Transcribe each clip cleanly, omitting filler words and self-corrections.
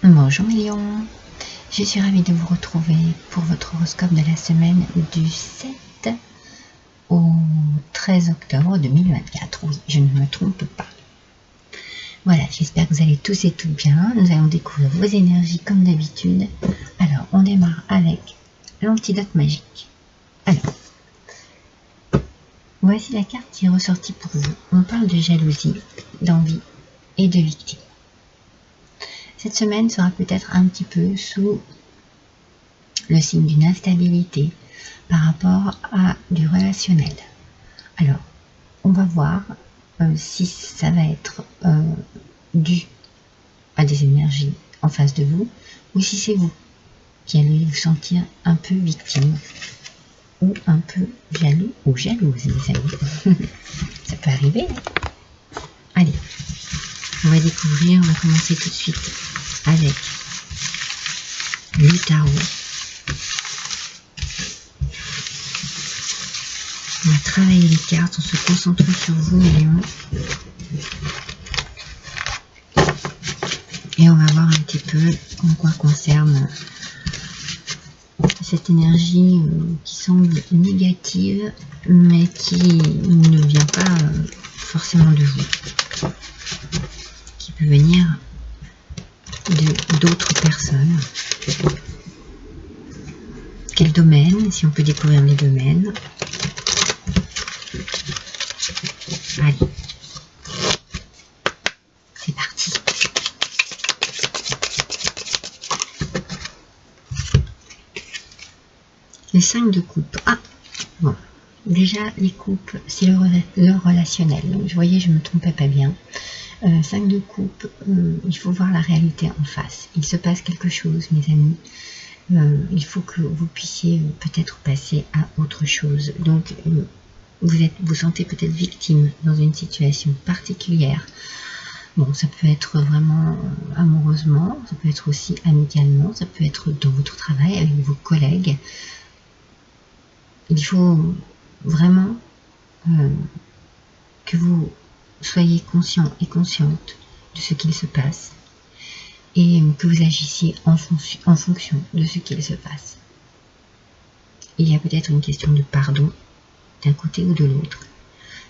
Bonjour mes lions, je suis ravie de vous retrouver pour votre horoscope de la semaine du 7 au 13 octobre 2024. Oui, je ne me trompe pas. Voilà, j'espère que vous allez tous et toutes bien. Nous allons découvrir vos énergies comme d'habitude. Alors, on démarre avec l'antidote magique. Alors, voici la carte qui est ressortie pour vous. On parle de jalousie, d'envie et de victime. Cette semaine sera peut-être un petit peu sous le signe d'une instabilité par rapport à du relationnel. Alors, on va voir si ça va être dû à des énergies en face de vous ou si c'est vous qui allez vous sentir un peu victime ou un peu jaloux ou jalouse, les amis. Ça peut arriver. Allez, on va découvrir, on va commencer tout de suite avec le tarot. On va travailler les cartes en se concentrant sur vous, Léon. Et on va voir un petit peu en quoi concerne cette énergie qui semble négative, mais qui ne vient pas forcément de vous. Qui peut venir d'autres personnes. Quel domaine, si on peut découvrir les domaines. Allez, c'est parti. Le 5 de coupe. Ah, bon, déjà les coupes, c'est le relationnel. Donc, vous voyez, je ne me trompais pas bien. 5 de coupe, il faut voir la réalité en face. Il se passe quelque chose, mes amis. Il faut que vous puissiez peut-être passer à autre chose. Donc, vous sentez peut-être victime dans une situation particulière. Bon, ça peut être vraiment amoureusement, ça peut être aussi amicalement, ça peut être dans votre travail avec vos collègues. Il faut vraiment que vous soyez conscient et consciente de ce qu'il se passe et que vous agissiez en fonction de ce qu'il se passe. Il y a peut-être une question de pardon d'un côté ou de l'autre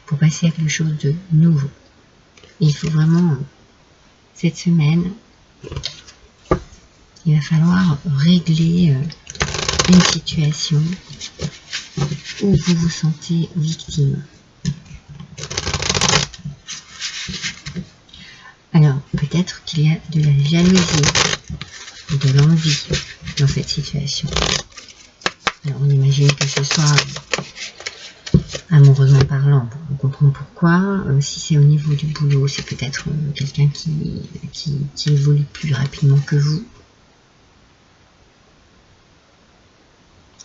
pour passer à quelque chose de nouveau. Et il faut vraiment, cette semaine, il va falloir régler une situation où vous vous sentez victime. Alors, peut-être qu'il y a de la jalousie, de l'envie dans cette situation. Alors, on imagine que ce soit amoureusement parlant, on comprend pourquoi. Si c'est au niveau du boulot, c'est peut-être quelqu'un qui évolue plus rapidement que vous.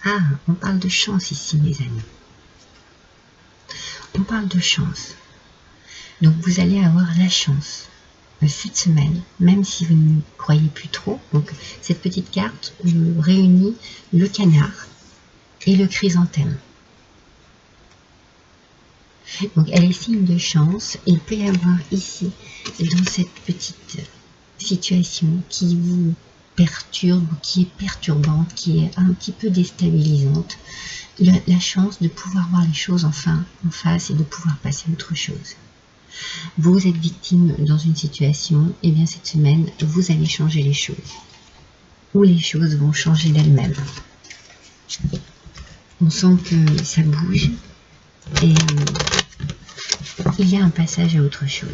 Ah, on parle de chance ici, mes amis. On parle de chance. Donc, vous allez avoir la chance cette semaine, même si vous ne croyez plus trop. Donc, cette petite carte réunit le canard et le chrysanthème. Donc, elle est signe de chance. Il peut y avoir ici, dans cette petite situation qui vous perturbe, qui est perturbante, qui est un petit peu déstabilisante, la chance de pouvoir voir les choses enfin en face et de pouvoir passer à autre chose. Vous êtes victime dans une situation, et bien cette semaine, vous allez changer les choses. Ou les choses vont changer d'elles-mêmes. On sent que ça bouge et il y a un passage à autre chose.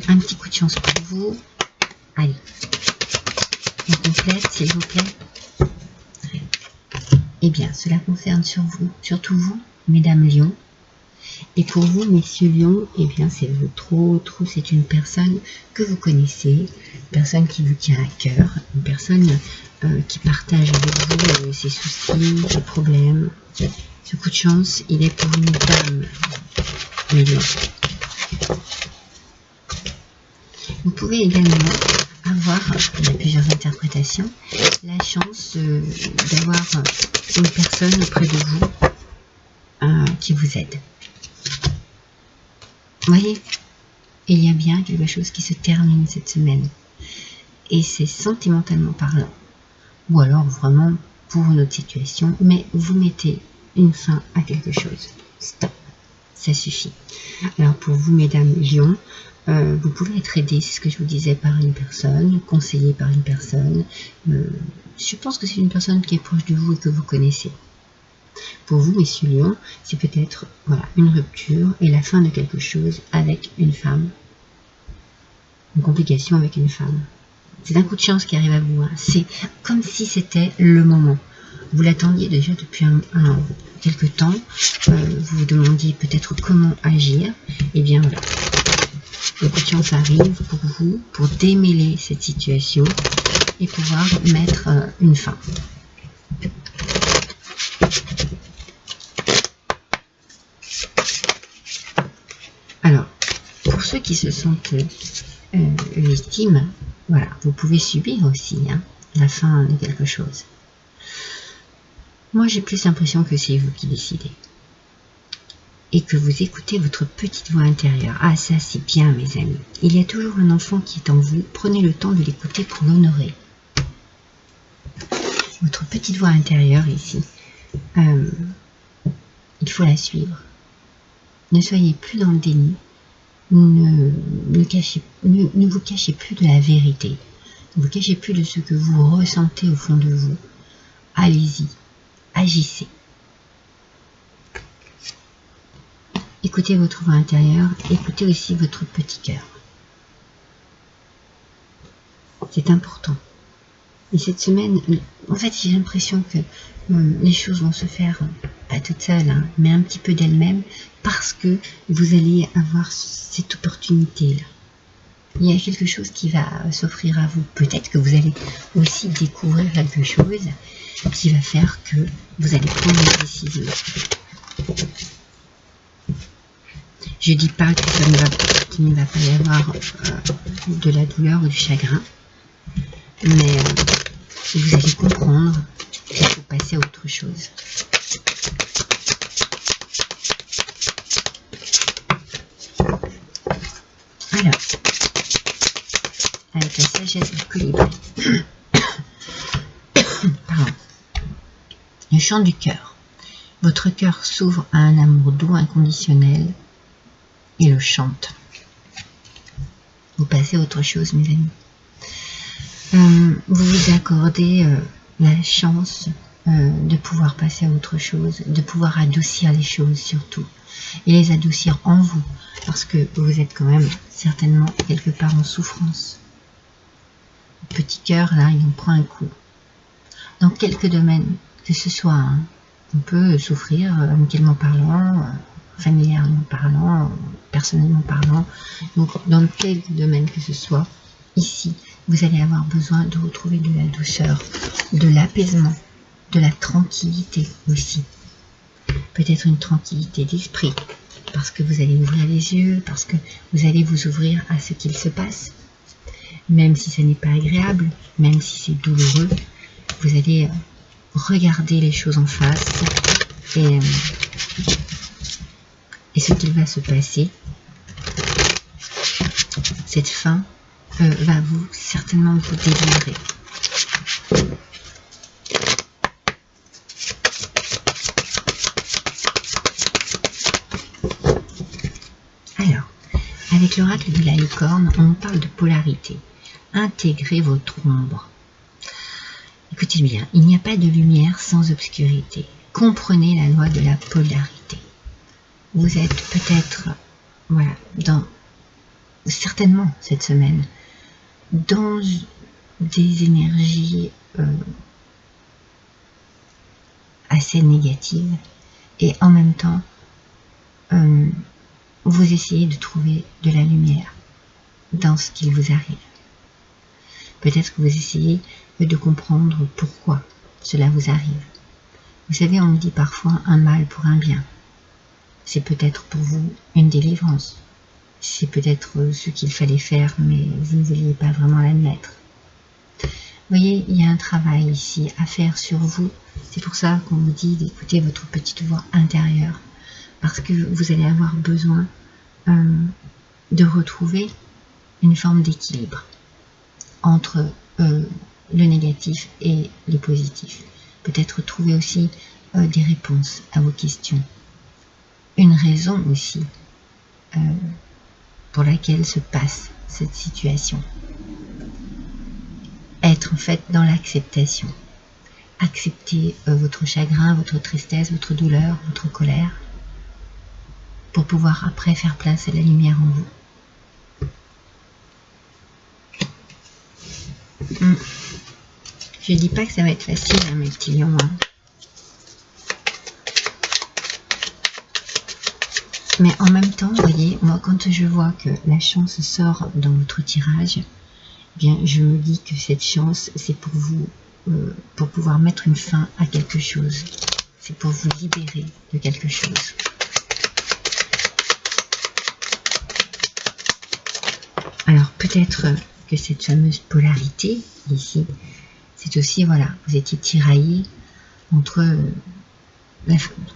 Un petit coup de chance pour vous. Allez, on complète s'il vous plaît. Eh bien, cela concerne surtout vous, mesdames lions. Et pour vous, messieurs lions, eh bien, c'est votre autre, c'est une personne que vous connaissez, une personne qui vous tient à cœur, une personne qui partage avec vous ses soucis, ses problèmes. Ce coup de chance, il est pour une dame, mes lions. Vous pouvez également avoir, il y a plusieurs interprétations, la chance d'avoir une personne auprès de vous qui vous aide. voyez, il y a bien quelque chose qui se termine cette semaine. Et c'est sentimentalement parlant. Ou alors vraiment pour une autre situation, mais vous mettez une fin à quelque chose. Stop, ça suffit. Alors pour vous, mesdames Lion, vous pouvez être aidé, c'est ce que je vous disais, par une personne, conseillé par une personne. Je pense que c'est une personne qui est proche de vous et que vous connaissez. Pour vous, messieurs Lion, c'est peut-être voilà, une rupture et la fin de quelque chose avec une femme. Une complication avec une femme. C'est un coup de chance qui arrive à vous. Hein. C'est comme si c'était le moment. Vous l'attendiez déjà depuis quelque temps. Vous vous demandiez peut-être comment agir. Et bien voilà. Le coup de chance arrive pour vous, pour démêler cette situation et pouvoir mettre une fin. Alors, pour ceux qui se sentent victimes, voilà, vous pouvez subir aussi la fin de quelque chose. Moi, j'ai plus l'impression que c'est vous qui décidez. Et que vous écoutez votre petite voix intérieure. Ah, ça, c'est bien, mes amis. Il y a toujours un enfant qui est en vous. Prenez le temps de l'écouter pour l'honorer. Votre petite voix intérieure, ici, il faut la suivre. Ne soyez plus dans le déni. Ne vous cachez plus de la vérité. Ne vous cachez plus de ce que vous ressentez au fond de vous. Allez-y. Agissez. Écoutez votre voix intérieure, écoutez aussi votre petit cœur. C'est important. Et cette semaine, en fait, j'ai l'impression que les choses vont se faire, pas toutes seules, mais un petit peu d'elles-mêmes, parce que vous allez avoir cette opportunité-là. Il y a quelque chose qui va s'offrir à vous. Peut-être que vous allez aussi découvrir quelque chose qui va faire que vous allez prendre une décision. Je ne dis pas qu'il ne va pas y avoir de la douleur ou du chagrin, mais vous allez comprendre qu'il faut passer à autre chose. Alors, avec la sagesse du colibri, pardon, le chant du cœur. Votre cœur s'ouvre à un amour doux, inconditionnel, et le chante. Vous passez à autre chose, mes amis. Vous vous accordez la chance de pouvoir passer à autre chose, de pouvoir adoucir les choses surtout, et les adoucir en vous, parce que vous êtes quand même certainement quelque part en souffrance. Le petit cœur, là, il en prend un coup. Dans quelques domaines que ce soit, on peut souffrir amicalement parlant, familièrement parlant, personnellement parlant, donc dans quel domaine que ce soit, ici, vous allez avoir besoin de retrouver de la douceur, de l'apaisement, de la tranquillité aussi. Peut-être une tranquillité d'esprit, parce que vous allez ouvrir les yeux, parce que vous allez vous ouvrir à ce qu'il se passe. Même si ce n'est pas agréable, même si c'est douloureux, vous allez regarder les choses en face et ce qu'il va se passer. Cette fin va certainement vous délivrer. Alors, avec l'oracle de la licorne, on parle de polarité. Intégrez votre ombre. Écoutez bien, il n'y a pas de lumière sans obscurité. Comprenez la loi de la polarité. Vous êtes peut-être, voilà, certainement cette semaine, dans des énergies assez négatives, et en même temps, vous essayez de trouver de la lumière dans ce qui vous arrive. Peut-être que vous essayez de comprendre pourquoi cela vous arrive. Vous savez, on dit parfois un mal pour un bien. C'est peut-être pour vous une délivrance. C'est peut-être ce qu'il fallait faire, mais vous ne vouliez pas vraiment l'admettre. Vous voyez, il y a un travail ici à faire sur vous. C'est pour ça qu'on vous dit d'écouter votre petite voix intérieure. Parce que vous allez avoir besoin de retrouver une forme d'équilibre entre le négatif et le positif. Peut-être trouver aussi des réponses à vos questions. Une raison aussi pour laquelle se passe cette situation. Être en fait dans l'acceptation. Accepter votre chagrin, votre tristesse, votre douleur, votre colère, pour pouvoir après faire place à la lumière en vous. Je dis pas que ça va être facile, hein, mes petits lions. Hein. Mais en même temps, vous voyez, moi quand je vois que la chance sort dans votre tirage, eh bien je me dis que cette chance, c'est pour vous, pour pouvoir mettre une fin à quelque chose. C'est pour vous libérer de quelque chose. Alors peut-être que cette fameuse polarité, ici, c'est aussi, voilà, vous étiez tiraillé entre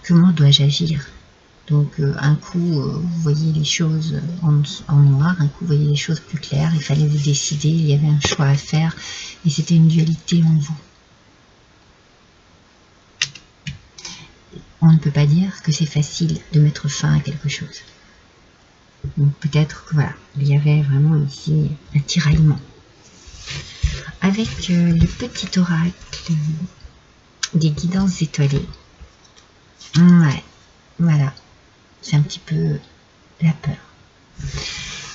comment dois-je agir. Donc un coup, vous voyez les choses en noir, un coup, vous voyez les choses plus claires, il fallait vous décider, il y avait un choix à faire, et c'était une dualité en vous. On ne peut pas dire que c'est facile de mettre fin à quelque chose. Donc peut-être que voilà, il y avait vraiment ici un tiraillement. Avec le petit oracle des guidances étoilées. Ouais, voilà. C'est un petit peu la peur.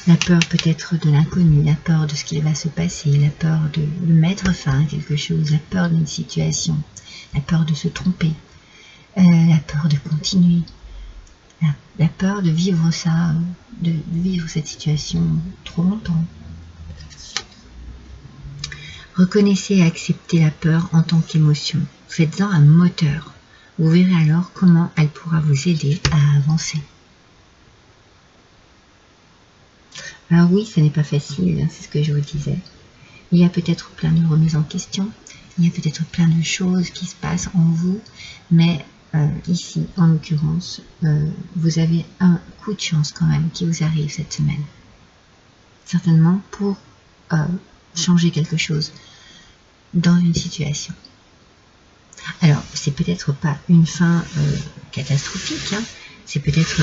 La peur peut-être de l'inconnu, la peur de ce qui va se passer, la peur de mettre fin à quelque chose, la peur d'une situation, la peur de se tromper, la peur de continuer, la peur de vivre ça, de vivre cette situation trop longtemps. Reconnaissez et acceptez la peur en tant qu'émotion. Faites-en un moteur. Vous verrez alors comment elle pourra vous aider à avancer. Alors oui, ce n'est pas facile, c'est ce que je vous disais. Il y a peut-être plein de remises en question, il y a peut-être plein de choses qui se passent en vous, mais ici, en l'occurrence, vous avez un coup de chance quand même qui vous arrive cette semaine. Certainement pour changer quelque chose dans une situation. Alors, c'est peut-être pas une fin catastrophique, hein. C'est peut-être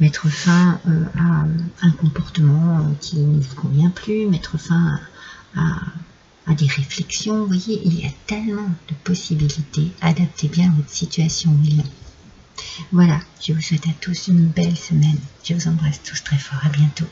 mettre fin à un comportement qui ne vous convient plus, mettre fin à des réflexions. Vous voyez, il y a tellement de possibilités. Adaptez bien votre situation, Lion. Voilà, je vous souhaite à tous une belle semaine. Je vous embrasse tous très fort. À bientôt.